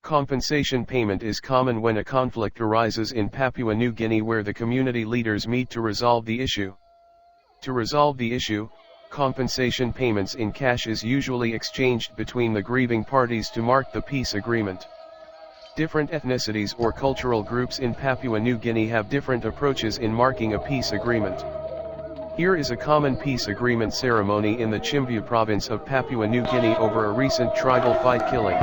Compensation payment is common when a conflict arises in Papua New Guinea where the community leaders meet to resolve the issue. To resolve the issue, compensation payments in cash is usually exchanged between the grieving parties to mark the peace agreement. Different ethnicities or cultural groups in Papua New Guinea have different approaches in marking a peace agreement. Here is a common peace agreement ceremony in the Chimbu province of Papua New Guinea over a recent tribal fight killing.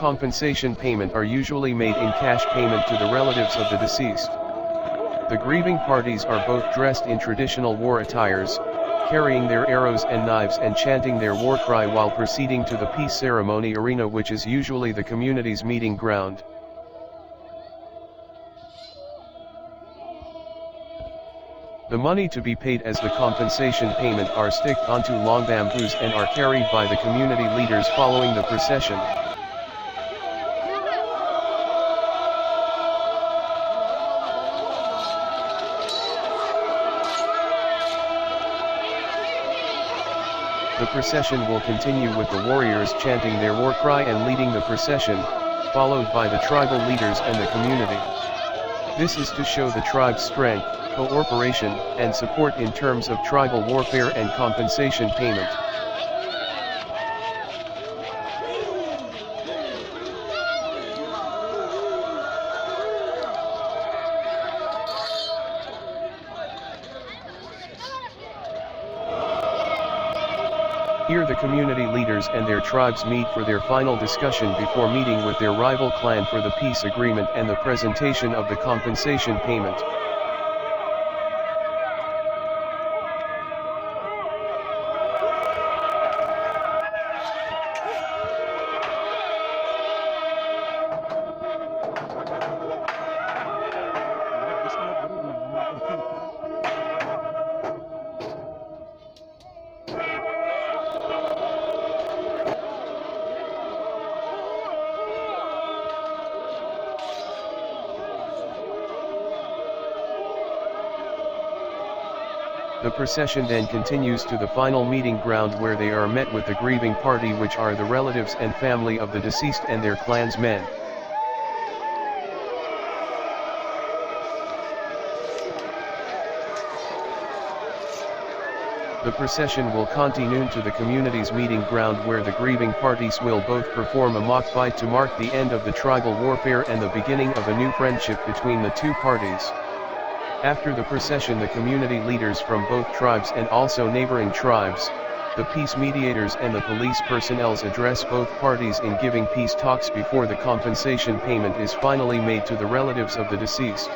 Compensation payment are usually made in cash payment to the relatives of the deceased. The grieving parties are both dressed in traditional war attires, carrying their arrows and knives and chanting their war cry while proceeding to the peace ceremony arena, which is usually the community's meeting ground. The money to be paid as the compensation payment are sticked onto long bamboos and are carried by the community leaders following the procession. The procession will continue with the warriors chanting their war cry and leading the procession, followed by the tribal leaders and the community. This is to show the tribe's strength, cooperation, and support in terms of tribal warfare and compensation payment. Here the community leaders and their tribes meet for their final discussion before meeting with their rival clan for the peace agreement and the presentation of the compensation payment. The procession then continues to the final meeting ground where they are met with the grieving party, which are the relatives and family of the deceased and their clansmen. The procession will continue to the community's meeting ground where the grieving parties will both perform a mock fight to mark the end of the tribal warfare and the beginning of a new friendship between the two parties. After the procession, the community leaders from both tribes and also neighboring tribes, the peace mediators and the police personnel address both parties in giving peace talks before the compensation payment is finally made to the relatives of the deceased.